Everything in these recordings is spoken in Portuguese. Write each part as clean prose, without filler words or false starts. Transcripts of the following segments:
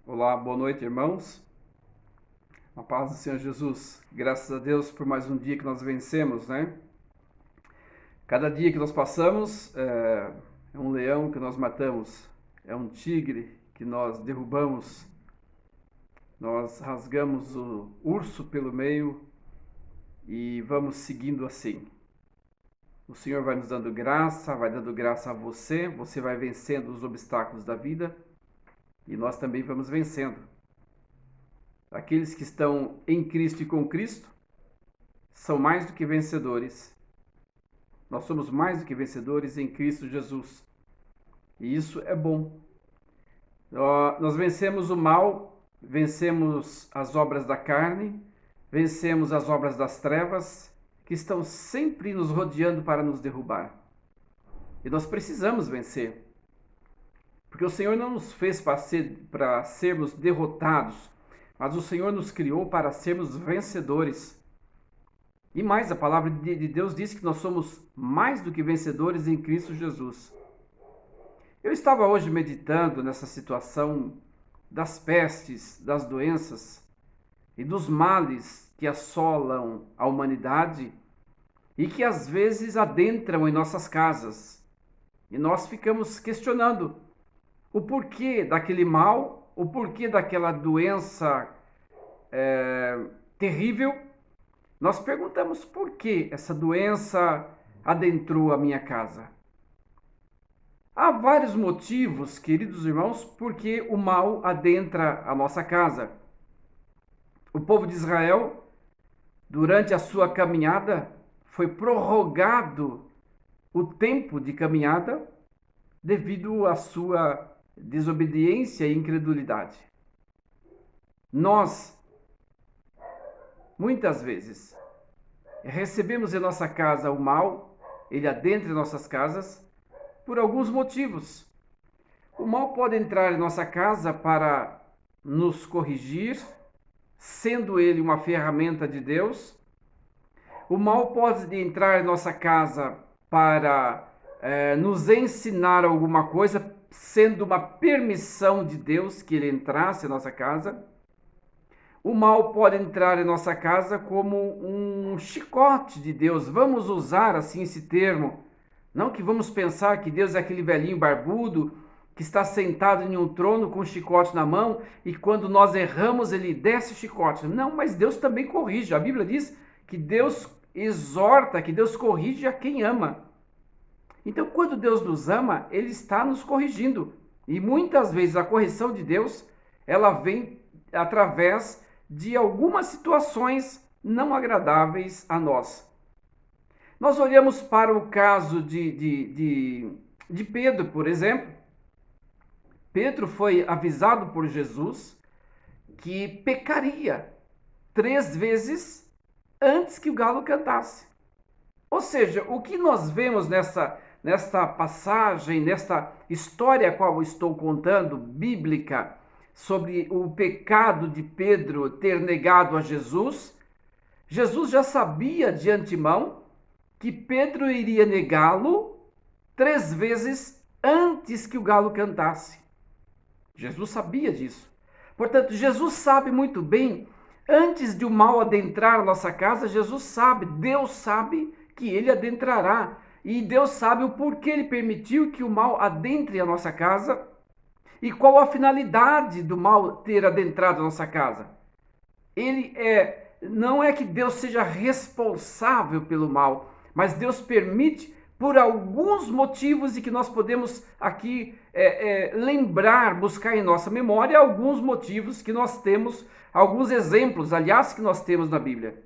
Olá, boa noite, irmãos. A paz do Senhor Jesus. Graças a Deus por mais um dia que nós vencemos, né? Cada dia que nós passamos é um leão que nós matamos, é um tigre que nós derrubamos, nós rasgamos o urso pelo meio e vamos seguindo assim. O Senhor vai nos dando graça, vai dando graça a você, você vai vencendo os obstáculos da vida e nós também vamos vencendo. Aqueles que estão em Cristo e com Cristo são mais do que vencedores. Nós somos mais do que vencedores em Cristo Jesus. E isso é bom. Nós vencemos o mal, vencemos as obras da carne, vencemos as obras das trevas, que estão sempre nos rodeando para nos derrubar. E nós precisamos vencer. Porque o Senhor não nos fez para sermos derrotados, mas o Senhor nos criou para sermos vencedores. E mais, a palavra de Deus diz que nós somos mais do que vencedores em Cristo Jesus. Eu estava hoje meditando nessa situação das pestes, das doenças e dos males que assolam a humanidade e que às vezes adentram em nossas casas. E nós ficamos questionando o porquê daquele mal, o porquê daquela doença terrível. Nós perguntamos por que essa doença adentrou a minha casa. Há vários motivos, queridos irmãos, porque o mal adentra a nossa casa. O povo de Israel, durante a sua caminhada, foi prorrogado o tempo de caminhada devido à sua desobediência e incredulidade. Nós, muitas vezes, recebemos em nossa casa o mal, ele adentra em nossas casas, por alguns motivos. O mal pode entrar em nossa casa para nos corrigir, sendo ele uma ferramenta de Deus. O mal pode entrar em nossa casa para nos ensinar alguma coisa, sendo uma permissão de Deus que ele entrasse em nossa casa. O mal pode entrar em nossa casa como um chicote de Deus. Vamos usar assim esse termo. Não que vamos pensar que Deus é aquele velhinho barbudo que está sentado em um trono com um chicote na mão e quando nós erramos ele desce o chicote. Não, mas Deus também corrige. A Bíblia diz que Deus exorta, que Deus corrige a quem ama. Então, quando Deus nos ama, ele está nos corrigindo. E muitas vezes a correção de Deus, ela vem através de algumas situações não agradáveis a nós. Nós olhamos para o caso de Pedro, por exemplo. Pedro foi avisado por Jesus que pecaria 3 vezes antes que o galo cantasse. Ou seja, o que nós vemos nesta passagem, nesta história a qual eu estou contando, bíblica, sobre o pecado de Pedro ter negado a Jesus, Jesus já sabia de antemão que Pedro iria negá-lo 3 vezes antes que o galo cantasse. Jesus sabia disso. Portanto, Jesus sabe muito bem, antes de o mal adentrar a nossa casa, Jesus sabe, Deus sabe que ele adentrará. E Deus sabe o porquê ele permitiu que o mal adentre a nossa casa e qual a finalidade do mal ter adentrado a nossa casa. Não é que Deus seja responsável pelo mal, mas Deus permite por alguns motivos e que nós podemos aqui lembrar, buscar em nossa memória alguns motivos que nós temos, alguns exemplos, aliás, que nós temos na Bíblia.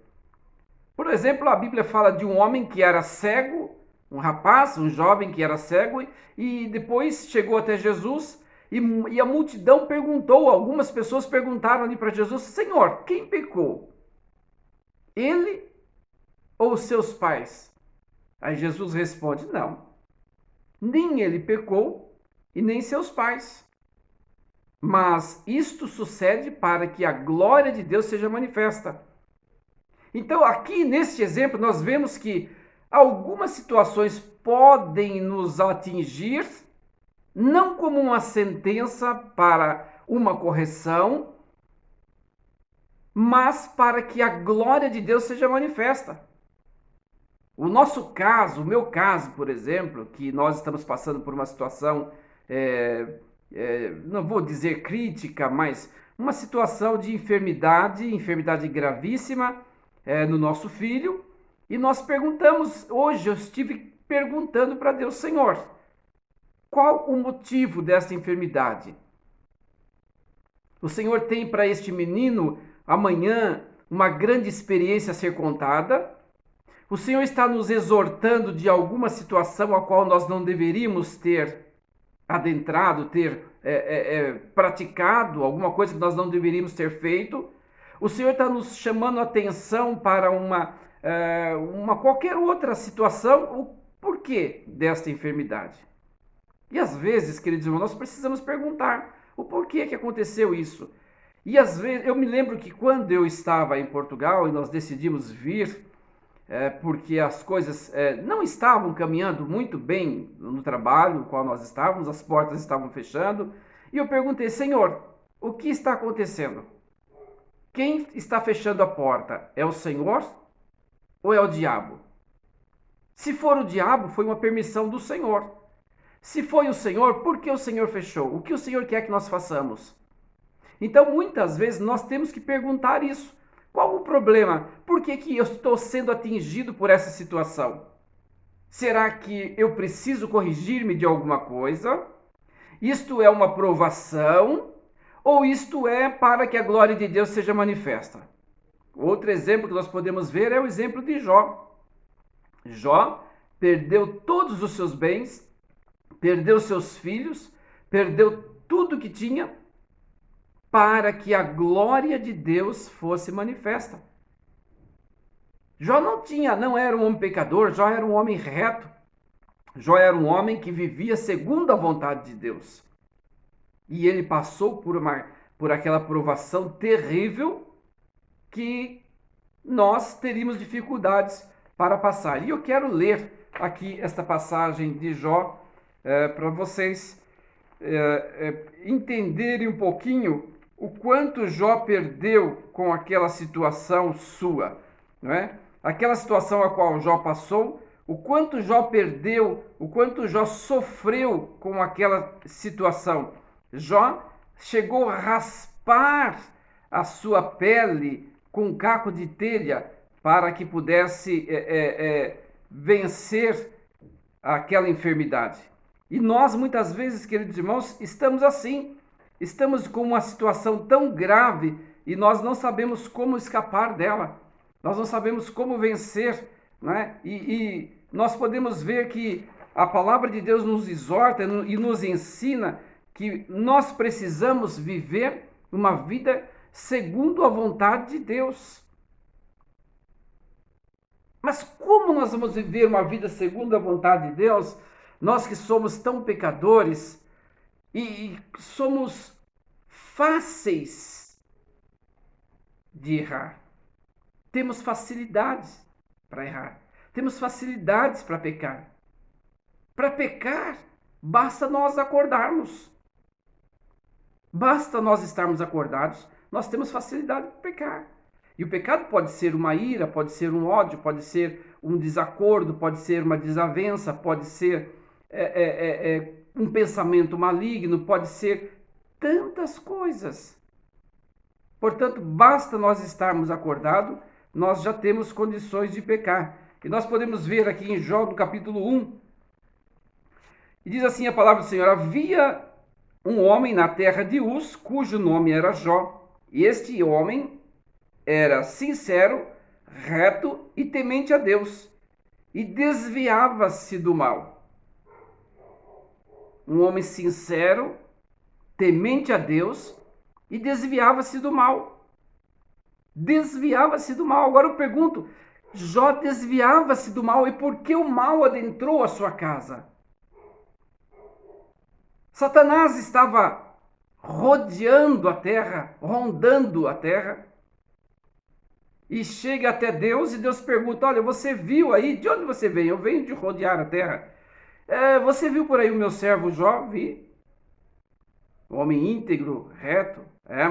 Por exemplo, a Bíblia fala de um homem que era cego, um rapaz, um jovem que era cego e depois chegou até Jesus e a multidão perguntou, algumas pessoas perguntaram ali para Jesus: Senhor, quem pecou? Ele ou seus pais? Aí Jesus responde: não, nem ele pecou e nem seus pais. Mas isto sucede para que a glória de Deus seja manifesta. Então, aqui neste exemplo, nós vemos que algumas situações podem nos atingir, não como uma sentença para uma correção, mas para que a glória de Deus seja manifesta. O nosso caso, o meu caso, por exemplo, que nós estamos passando por uma situação, não vou dizer crítica, mas uma situação de enfermidade gravíssima no nosso filho, e nós perguntamos, hoje eu estive perguntando para Deus, Senhor, qual o motivo desta enfermidade? O Senhor tem para este menino amanhã uma grande experiência a ser contada. O Senhor está nos exortando de alguma situação a qual nós não deveríamos ter adentrado, ter praticado, alguma coisa que nós não deveríamos ter feito. O Senhor está nos chamando a atenção para uma qualquer outra situação, o porquê desta enfermidade. E às vezes, queridos irmãos, nós precisamos perguntar o porquê que aconteceu isso. E às vezes, eu me lembro que quando eu estava em Portugal e nós decidimos vir, porque as coisas não estavam caminhando muito bem no trabalho no qual nós estávamos, as portas estavam fechando, e eu perguntei, Senhor, o que está acontecendo? Quem está fechando a porta? É o Senhor ou é o diabo? Se for o diabo, foi uma permissão do Senhor. Se foi o Senhor, por que o Senhor fechou? O que o Senhor quer que nós façamos? Então, muitas vezes, nós temos que perguntar isso. Qual o problema? Por que eu estou sendo atingido por essa situação? Será que eu preciso corrigir-me de alguma coisa? Isto é uma provação? Ou isto é para que a glória de Deus seja manifesta? Outro exemplo que nós podemos ver é o exemplo de Jó. Jó perdeu todos os seus bens, perdeu seus filhos, perdeu tudo que tinha, para que a glória de Deus fosse manifesta. Jó não era um homem pecador, Jó era um homem reto. Jó era um homem que vivia segundo a vontade de Deus. E ele passou por aquela provação terrível que nós teríamos dificuldades para passar. E eu quero ler aqui esta passagem de Jó para vocês entenderem um pouquinho o quanto Jó perdeu com aquela situação sua, não é? Aquela situação a qual Jó passou, o quanto Jó perdeu, o quanto Jó sofreu com aquela situação. Jó chegou a raspar a sua pele com um caco de telha para que pudesse vencer aquela enfermidade. E nós, muitas vezes, queridos irmãos, estamos assim. Estamos com uma situação tão grave e nós não sabemos como escapar dela. Nós não sabemos como vencer, né? E nós podemos ver que a palavra de Deus nos exorta e nos ensina que nós precisamos viver uma vida segundo a vontade de Deus. Mas como nós vamos viver uma vida segundo a vontade de Deus? Nós que somos tão pecadores e somos fáceis de errar. Temos facilidades para errar. Temos facilidades para pecar. Para pecar, basta nós acordarmos. Basta nós estarmos acordados, nós temos facilidade para pecar. E o pecado pode ser uma ira, pode ser um ódio, pode ser um desacordo, pode ser uma desavença, pode ser um pensamento maligno, pode ser tantas coisas. Portanto, basta nós estarmos acordados, nós já temos condições de pecar. E nós podemos ver aqui em Jó, no capítulo 1, e diz assim a palavra do Senhor: havia um homem na terra de Uz, cujo nome era Jó, e este homem era sincero, reto e temente a Deus, e desviava-se do mal. Um homem sincero, temente a Deus, e desviava-se do mal. Desviava-se do mal. Agora eu pergunto, Jó desviava-se do mal, e por que o mal adentrou a sua casa? Satanás estava rodeando a terra, rondando a terra, e chega até Deus, e Deus pergunta: olha, você viu aí? De onde você vem? Eu venho de rodear a terra. Você viu por aí o meu servo Jó? Vi. um homem íntegro, reto.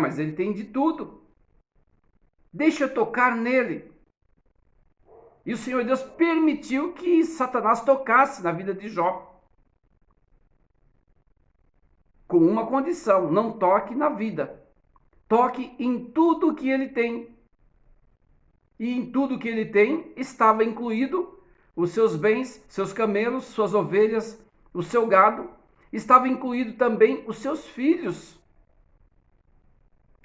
Mas ele tem de tudo. Deixa eu tocar nele. E o Senhor Deus permitiu que Satanás tocasse na vida de Jó. Com uma condição: não toque na vida. Toque em tudo que ele tem. E em tudo que ele tem estava incluído os seus bens, seus camelos, suas ovelhas, o seu gado. Estava incluído também os seus filhos.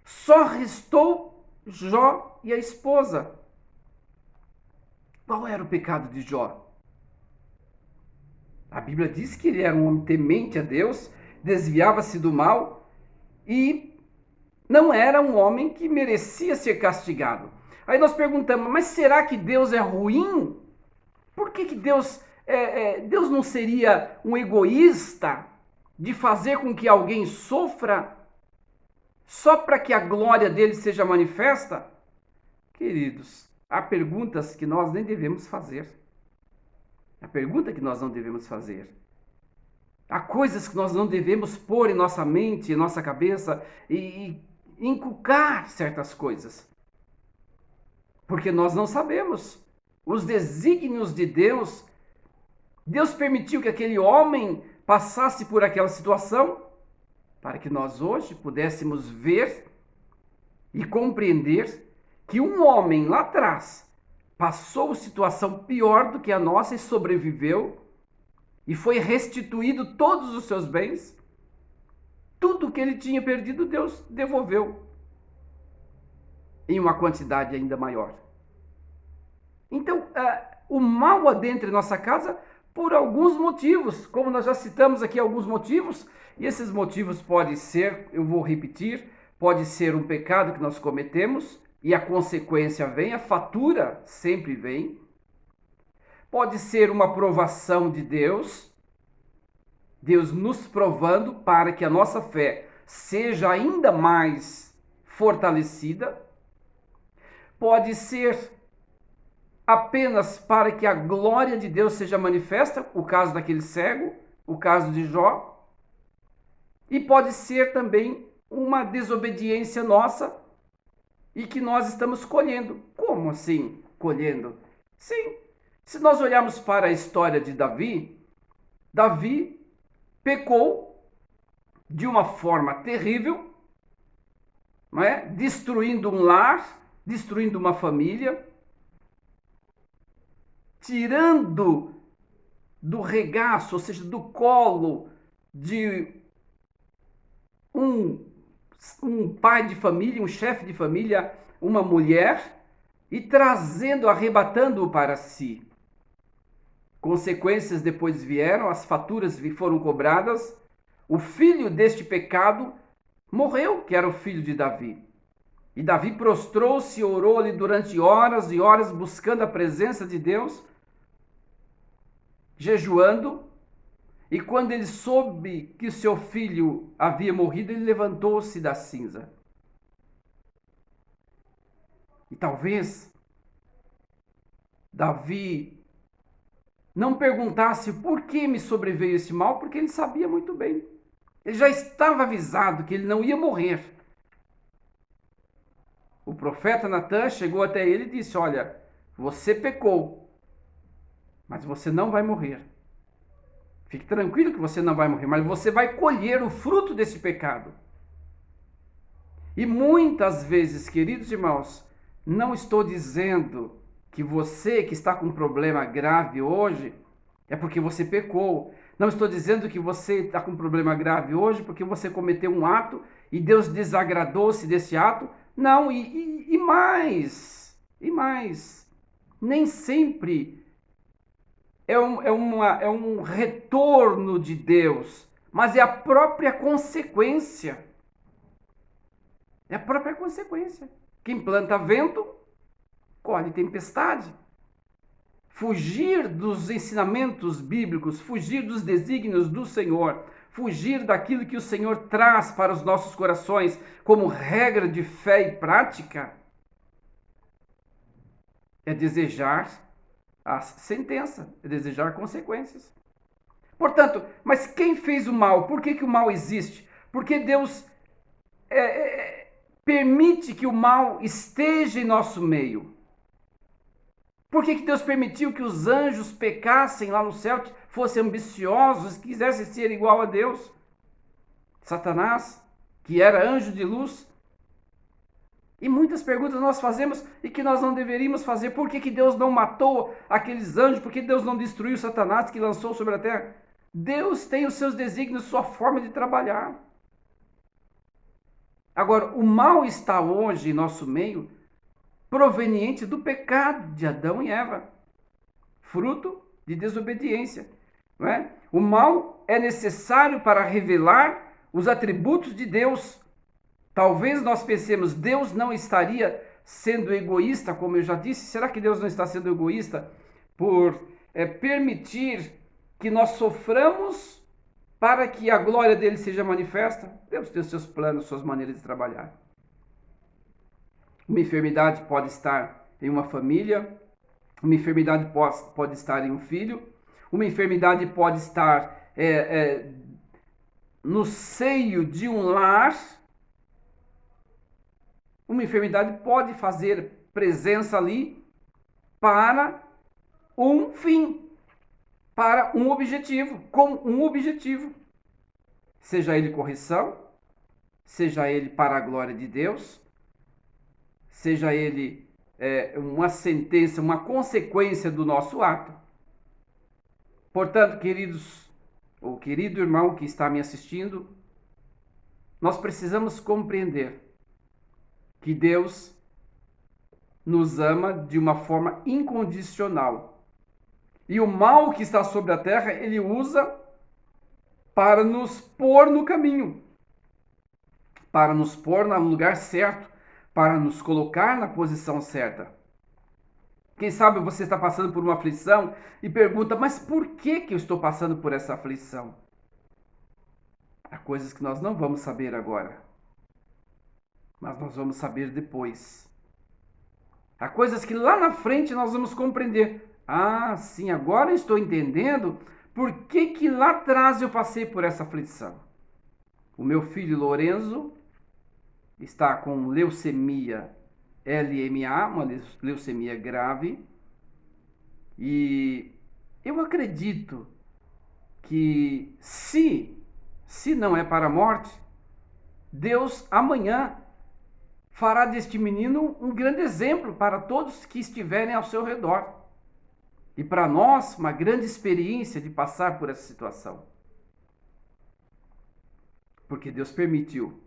Só restou Jó e a esposa. Qual era o pecado de Jó? A Bíblia diz que ele era um homem temente a Deus, desviava-se do mal e não era um homem que merecia ser castigado. Aí nós perguntamos, mas será que Deus é ruim? Por que Deus não seria um egoísta de fazer com que alguém sofra só para que a glória dele seja manifesta? Queridos, há perguntas que nós nem devemos fazer. A pergunta que nós não devemos fazer. Há coisas que nós não devemos pôr em nossa mente, em nossa cabeça e inculcar certas coisas. Porque nós não sabemos os desígnios de Deus. Deus permitiu que aquele homem passasse por aquela situação para que nós hoje pudéssemos ver e compreender que um homem lá atrás passou situação pior do que a nossa e sobreviveu e foi restituído todos os seus bens. Tudo que ele tinha perdido, Deus devolveu em uma quantidade ainda maior. Então, o mal adentra em nossa casa por alguns motivos, como nós já citamos aqui alguns motivos, e esses motivos podem ser, eu vou repetir, pode ser um pecado que nós cometemos, e a consequência vem, a fatura sempre vem. Pode ser uma provação de Deus, Deus nos provando para que a nossa fé seja ainda mais fortalecida. Pode ser apenas para que a glória de Deus seja manifesta, o caso daquele cego, o caso de Jó. E pode ser também uma desobediência nossa e que nós estamos colhendo. Como assim colhendo? Sim, se nós olharmos para a história de Davi, Davi pecou de uma forma terrível, não é? Destruindo um lar, destruindo uma família, tirando do regaço, ou seja, do colo de um pai de família, um chefe de família, uma mulher, e trazendo, arrebatando-o para si. Consequências depois vieram, as faturas foram cobradas, o filho deste pecado morreu, que era o filho de Davi. E Davi prostrou-se e orou ali durante horas e horas, buscando a presença de Deus, jejuando. E quando ele soube que seu filho havia morrido, ele levantou-se da cinza. E talvez Davi não perguntasse por que me sobreveio esse mal, porque ele sabia muito bem. Ele já estava avisado que ele não ia morrer. O profeta Natan chegou até ele e disse: olha, você pecou, mas você não vai morrer. Fique tranquilo que você não vai morrer, mas você vai colher o fruto desse pecado. E muitas vezes, queridos irmãos, não estou dizendo que você que está com um problema grave hoje é porque você pecou. Não estou dizendo que você está com um problema grave hoje porque você cometeu um ato e Deus desagradou-se desse ato. Não, e mais. Nem sempre é um retorno de Deus, mas é a própria consequência. É a própria consequência. Quem planta vento, colhe tempestade. Fugir dos ensinamentos bíblicos, fugir dos desígnios do Senhor, fugir daquilo que o Senhor traz para os nossos corações como regra de fé e prática, é desejar a sentença, é desejar consequências. Portanto, mas quem fez o mal? Por que o mal existe? Porque Deus permite que o mal esteja em nosso meio? Por que Deus permitiu que os anjos pecassem lá no céu, fossem ambiciosos, quisessem ser igual a Deus? Satanás, que era anjo de luz. E muitas perguntas nós fazemos e que nós não deveríamos fazer. Por que Deus não matou aqueles anjos? Por que Deus não destruiu Satanás que lançou sobre a terra? Deus tem os seus desígnios, sua forma de trabalhar. Agora, o mal está hoje em nosso meio proveniente do pecado de Adão e Eva, fruto de desobediência. Não é? O mal é necessário para revelar os atributos de Deus. Talvez nós pensemos, Deus não estaria sendo egoísta, como eu já disse. Será que Deus não está sendo egoísta por permitir que nós soframos para que a glória dele seja manifesta? Deus tem os seus planos, suas maneiras de trabalhar. Uma enfermidade pode estar em uma família, uma enfermidade pode estar em um filho, uma enfermidade pode estar no seio de um lar. Uma enfermidade pode fazer presença ali para um fim, para um objetivo, com um objetivo. Seja ele correção, seja ele para a glória de Deus, seja ele uma sentença, uma consequência do nosso ato. Portanto, queridos, ou querido irmão que está me assistindo, nós precisamos compreender que Deus nos ama de uma forma incondicional. E o mal que está sobre a terra, ele usa para nos pôr no caminho, para nos pôr no lugar certo, para nos colocar na posição certa. Quem sabe você está passando por uma aflição e pergunta, mas por que eu estou passando por essa aflição? Há coisas que nós não vamos saber agora, mas nós vamos saber depois. Há coisas que lá na frente nós vamos compreender. Ah, sim, agora eu estou entendendo por que lá atrás eu passei por essa aflição. O meu filho Lorenzo está com leucemia LMA, uma leucemia grave, e eu acredito que se não é para a morte, Deus amanhã fará deste menino um grande exemplo para todos que estiverem ao seu redor. E para nós, uma grande experiência de passar por essa situação. Porque Deus permitiu.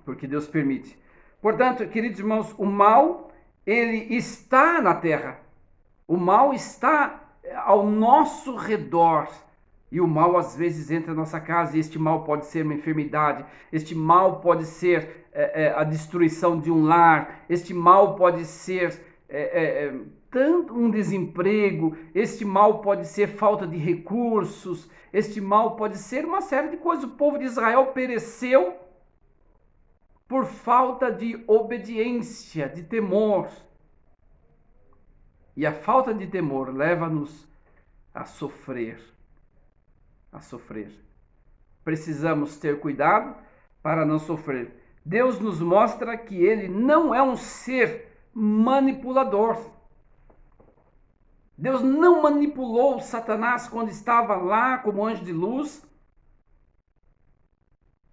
Porque Deus permite. Portanto, queridos irmãos, o mal, ele está na terra. O mal está ao nosso redor. E o mal às vezes entra na nossa casa, e este mal pode ser uma enfermidade, este mal pode ser a destruição de um lar, este mal pode ser tanto um desemprego, este mal pode ser falta de recursos, este mal pode ser uma série de coisas. O povo de Israel pereceu por falta de obediência, de temor. E a falta de temor leva-nos a sofrer. Precisamos ter cuidado para não sofrer. Deus nos mostra que ele não é um ser manipulador. Deus não manipulou Satanás quando estava lá como anjo de luz.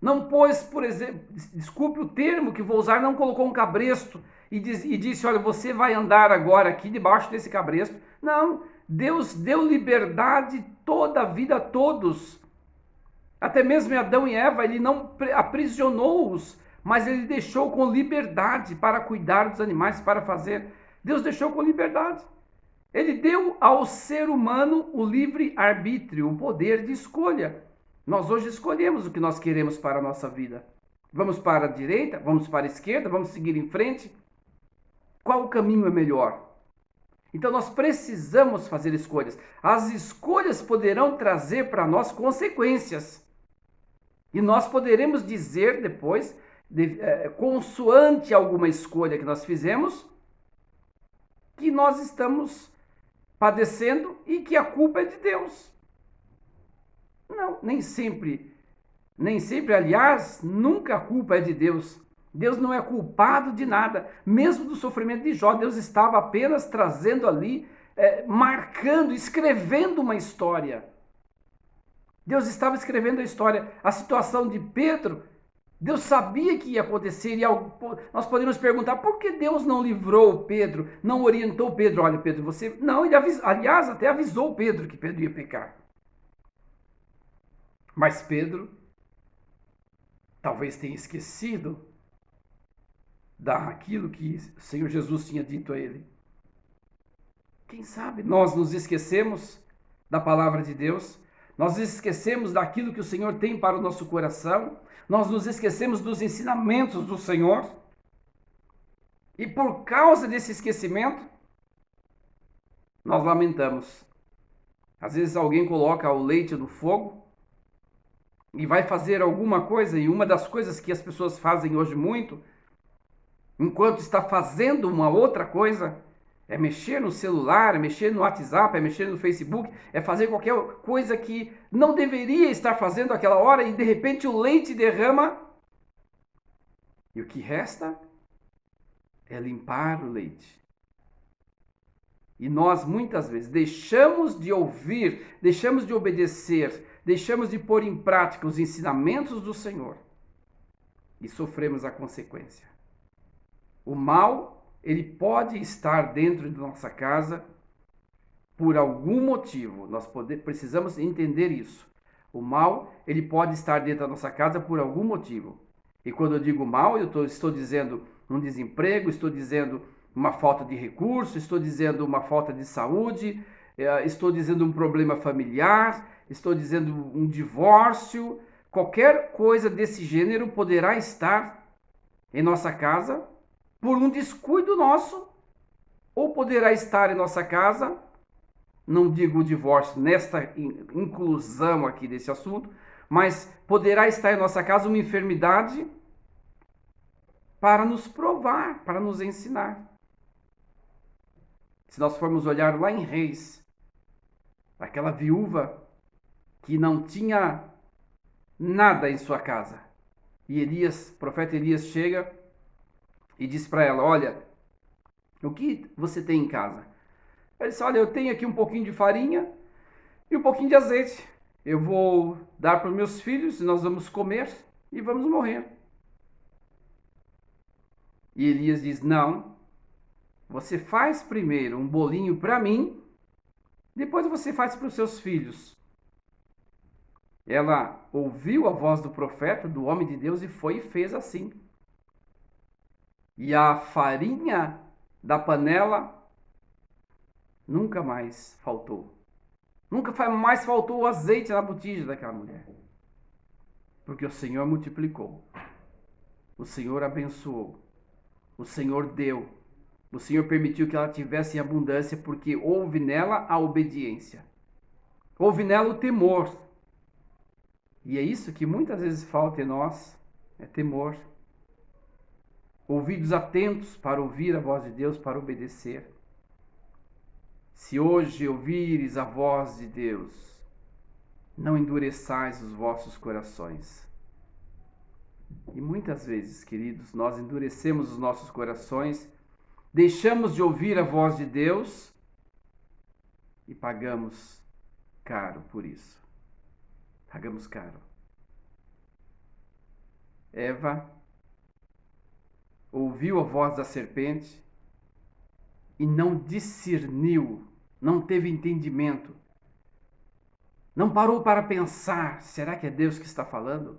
Não pôs, por exemplo, desculpe o termo que vou usar, não colocou um cabresto e disse, olha, você vai andar agora aqui debaixo desse cabresto. Não, Deus deu liberdade toda a vida a todos. Até mesmo Adão e Eva, ele não aprisionou-os, mas ele deixou com liberdade para cuidar dos animais, para fazer. Deus deixou com liberdade. Ele deu ao ser humano o livre-arbítrio, o poder de escolha. Nós hoje escolhemos o que nós queremos para a nossa vida. Vamos para a direita? Vamos para a esquerda? Vamos seguir em frente? Qual o caminho é melhor? Então nós precisamos fazer escolhas. As escolhas poderão trazer para nós consequências. E nós poderemos dizer depois, consoante alguma escolha que nós fizemos, que nós estamos padecendo e que a culpa é de Deus. Não, nem sempre Nem sempre, aliás, nunca a culpa é de Deus. Deus não é culpado de nada. Mesmo do sofrimento de Jó, Deus estava apenas trazendo ali, marcando, escrevendo uma história. Deus estava escrevendo a história. A situação de Pedro, Deus sabia que ia acontecer. E nós podemos perguntar, por que Deus não livrou Pedro? Não orientou Pedro? Olha, Pedro, você... Não, ele aliás, até avisou Pedro que Pedro ia pecar. Mas Pedro talvez tenha esquecido daquilo que o Senhor Jesus tinha dito a ele. Quem sabe nós nos esquecemos da palavra de Deus, nós esquecemos daquilo que o Senhor tem para o nosso coração, nós nos esquecemos dos ensinamentos do Senhor, e por causa desse esquecimento, nós lamentamos. Às vezes alguém coloca o leite no fogo e vai fazer alguma coisa, e uma das coisas que as pessoas fazem hoje muito, enquanto está fazendo uma outra coisa, é mexer no celular, é mexer no WhatsApp, é mexer no Facebook, é fazer qualquer coisa que não deveria estar fazendo aquela hora, e de repente o leite derrama, e o que resta é limpar o leite. E nós muitas vezes deixamos de ouvir, deixamos de obedecer, deixamos de pôr em prática os ensinamentos do Senhor e sofremos a consequência. O mal, ele pode estar dentro de nossa casa por algum motivo. Nós precisamos entender isso. O mal, ele pode estar dentro da nossa casa por algum motivo. E quando eu digo mal, eu estou dizendo um desemprego, estou dizendo uma falta de recurso, estou dizendo uma falta de saúde, estou dizendo um problema familiar, estou dizendo um divórcio. Qualquer coisa desse gênero poderá estar em nossa casa por um descuido nosso, ou poderá estar em nossa casa, não digo o divórcio nesta inclusão aqui desse assunto, mas poderá estar em nossa casa uma enfermidade para nos provar, para nos ensinar. Se nós formos olhar lá em Reis, aquela viúva que não tinha nada em sua casa, e Elias, o profeta Elias chega e diz para ela, olha, o que você tem em casa? Ela disse, olha, eu tenho aqui um pouquinho de farinha e um pouquinho de azeite. Eu vou dar para os meus filhos e nós vamos comer e vamos morrer. E Elias diz, não, você faz primeiro um bolinho para mim, depois você faz para os seus filhos. Ela ouviu a voz do profeta, do homem de Deus, e foi e fez assim. E a farinha da panela nunca mais faltou. Nunca mais faltou o azeite na botija daquela mulher. Porque o Senhor multiplicou. O Senhor abençoou. O Senhor deu. O Senhor permitiu que ela tivesse em abundância, porque houve nela a obediência. Houve nela o temor. E é isso que muitas vezes falta em nós, é temor. Ouvidos atentos para ouvir a voz de Deus, para obedecer. Se hoje ouvires a voz de Deus, não endureçais os vossos corações. E muitas vezes, queridos, nós endurecemos os nossos corações, deixamos de ouvir a voz de Deus e pagamos caro por isso. Pagamos caro. Eva ouviu a voz da serpente e não discerniu, não teve entendimento, não parou para pensar, será que é Deus que está falando?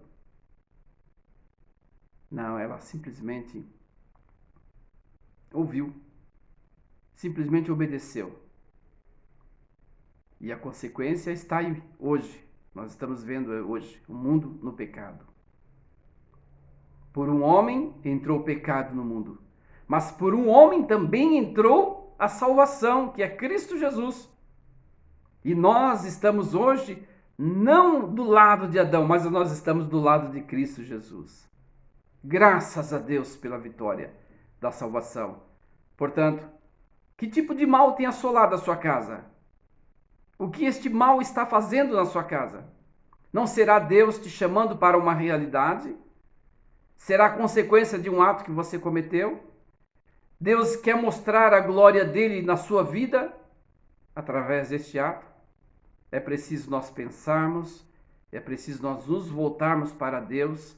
Não, ela simplesmente ouviu, simplesmente obedeceu. E a consequência está aí hoje, nós estamos vendo hoje, o mundo no pecado. Por um homem entrou o pecado no mundo, mas por um homem também entrou a salvação, que é Cristo Jesus. E nós estamos hoje não do lado de Adão, mas nós estamos do lado de Cristo Jesus. Graças a Deus pela vitória da salvação. Portanto, que tipo de mal tem assolado a sua casa? O que este mal está fazendo na sua casa? Não será Deus te chamando para uma realidade? Será consequência de um ato que você cometeu? Deus quer mostrar a glória dele na sua vida através deste ato? É preciso nós pensarmos, é preciso nós nos voltarmos para Deus,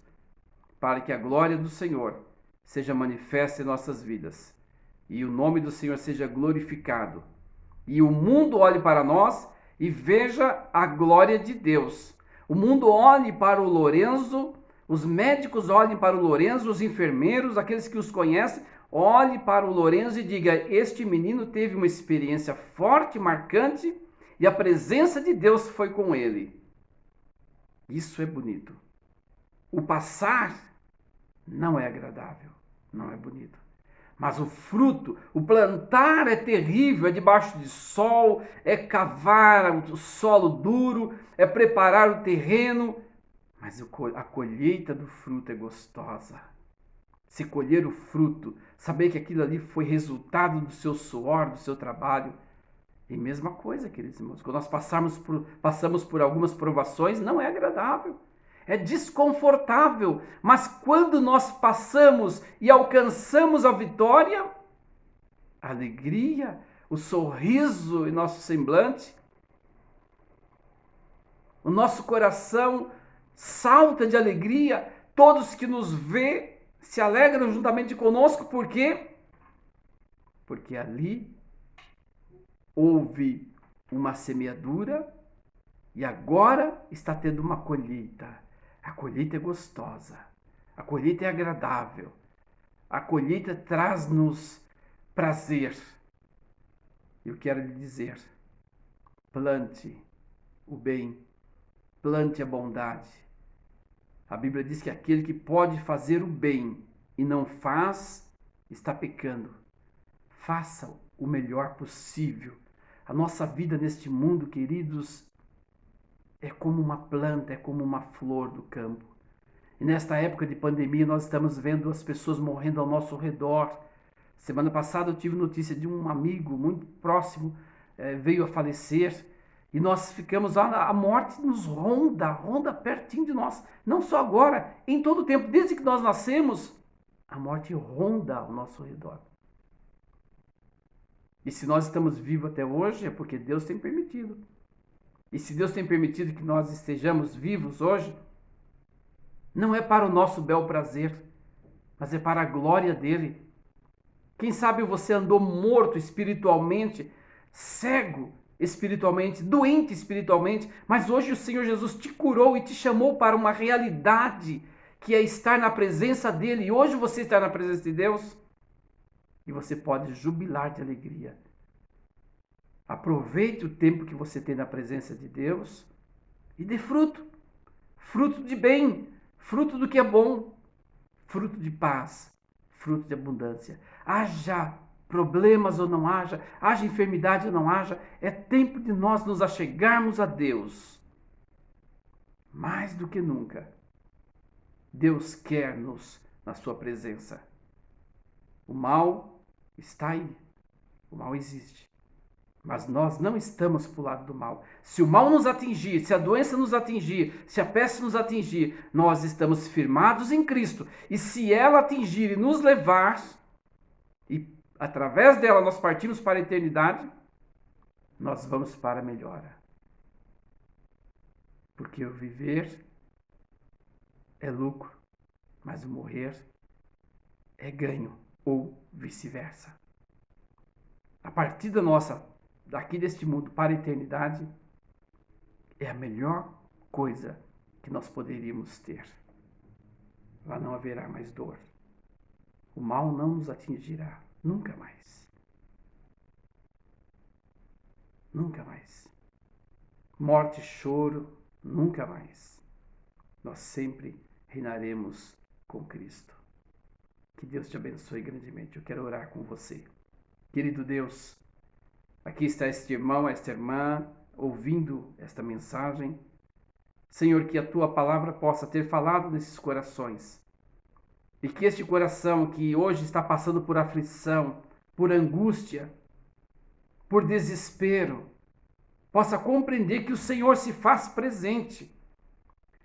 para que a glória do Senhor seja manifesta em nossas vidas e o nome do Senhor seja glorificado. E o mundo olhe para nós e veja a glória de Deus. O mundo olhe para o Lorenzo, os médicos olhem para o Lorenzo, os enfermeiros, aqueles que os conhecem, olhe para o Lorenzo e diga: este menino teve uma experiência forte, marcante, e a presença de Deus foi com ele. Isso é bonito. O passar não é agradável, não é bonito. Mas o fruto, o plantar é terrível, é debaixo de sol, é cavar o solo duro, é preparar o terreno, mas a colheita do fruto é gostosa. Se colher o fruto, saber que aquilo ali foi resultado do seu suor, do seu trabalho. E mesma coisa, queridos irmãos, quando nós passamos por algumas provações, não é agradável, é desconfortável, mas quando nós passamos e alcançamos a vitória, a alegria, o sorriso em nosso semblante, o nosso coração salta de alegria, todos que nos vê se alegram juntamente conosco, por quê? Porque ali houve uma semeadura e agora está tendo uma colheita. A colheita é gostosa, a colheita é agradável, a colheita traz-nos prazer. Eu quero lhe dizer, plante o bem, plante a bondade. A Bíblia diz que aquele que pode fazer o bem e não faz, está pecando. Faça o melhor possível. A nossa vida neste mundo, queridos, é como uma planta, é como uma flor do campo. E nesta época de pandemia, nós estamos vendo as pessoas morrendo ao nosso redor. Semana passada eu tive notícia de um amigo muito próximo, veio a falecer. E nós ficamos, a morte nos ronda pertinho de nós. Não só agora, em todo o tempo, desde que nós nascemos, a morte ronda ao nosso redor. E se nós estamos vivos até hoje, é porque Deus tem permitido. E se Deus tem permitido que nós estejamos vivos hoje, não é para o nosso bel prazer, mas é para a glória dele. Quem sabe você andou morto espiritualmente, cego espiritualmente, doente espiritualmente, mas hoje o Senhor Jesus te curou e te chamou para uma realidade que é estar na presença dele. E hoje você está na presença de Deus e você pode jubilar de alegria. Aproveite o tempo que você tem na presença de Deus e dê fruto. Fruto de bem, fruto do que é bom, fruto de paz, fruto de abundância. Haja problemas ou não haja enfermidade ou não haja, é tempo de nós nos achegarmos a Deus. Mais do que nunca, Deus quer-nos na sua presença. O mal está aí, o mal existe. Mas nós não estamos para o lado do mal. Se o mal nos atingir, se a doença nos atingir, se a peste nos atingir, nós estamos firmados em Cristo. E se ela atingir e nos levar, e através dela nós partimos para a eternidade, nós vamos para a melhora. Porque o viver é lucro, mas o morrer é ganho, ou vice-versa. A partida nossa daqui deste mundo para a eternidade é a melhor coisa que nós poderíamos ter. Lá não haverá mais dor. O mal não nos atingirá. Nunca mais. Nunca mais. Morte e choro, nunca mais. Nós sempre reinaremos com Cristo. Que Deus te abençoe grandemente. Eu quero orar com você. Querido Deus, aqui está este irmão, esta irmã, ouvindo esta mensagem. Senhor, que a tua palavra possa ter falado nesses corações. E que este coração que hoje está passando por aflição, por angústia, por desespero, possa compreender que o Senhor se faz presente.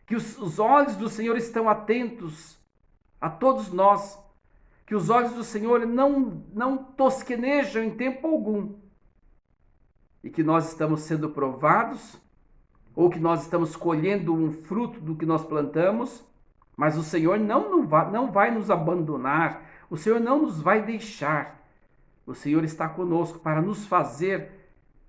que os olhos do Senhor estão atentos a todos nós, que os olhos do Senhor não tosquenejam em tempo algum, e que nós estamos sendo provados, ou que nós estamos colhendo um fruto do que nós plantamos, mas o Senhor não vai nos abandonar, o Senhor não nos vai deixar. O Senhor está conosco para nos fazer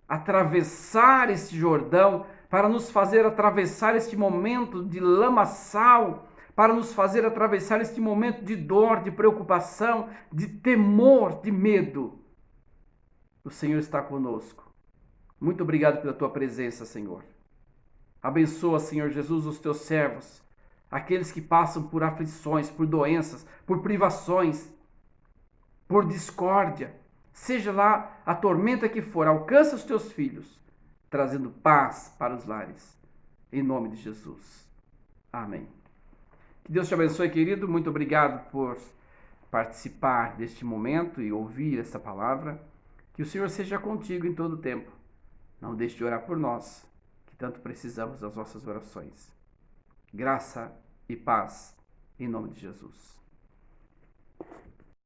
atravessar este Jordão, para nos fazer atravessar este momento de lamaçal, para nos fazer atravessar este momento de dor, de preocupação, de temor, de medo. O Senhor está conosco. Muito obrigado pela tua presença, Senhor. Abençoa, Senhor Jesus, os teus servos, aqueles que passam por aflições, por doenças, por privações, por discórdia. Seja lá a tormenta que for, alcança os teus filhos, trazendo paz para os lares. Em nome de Jesus. Amém. Que Deus te abençoe, querido. Muito obrigado por participar deste momento e ouvir essa palavra. Que o Senhor seja contigo em todo o tempo. Não deixe de orar por nós, que tanto precisamos das vossas orações. Graça e paz, em nome de Jesus.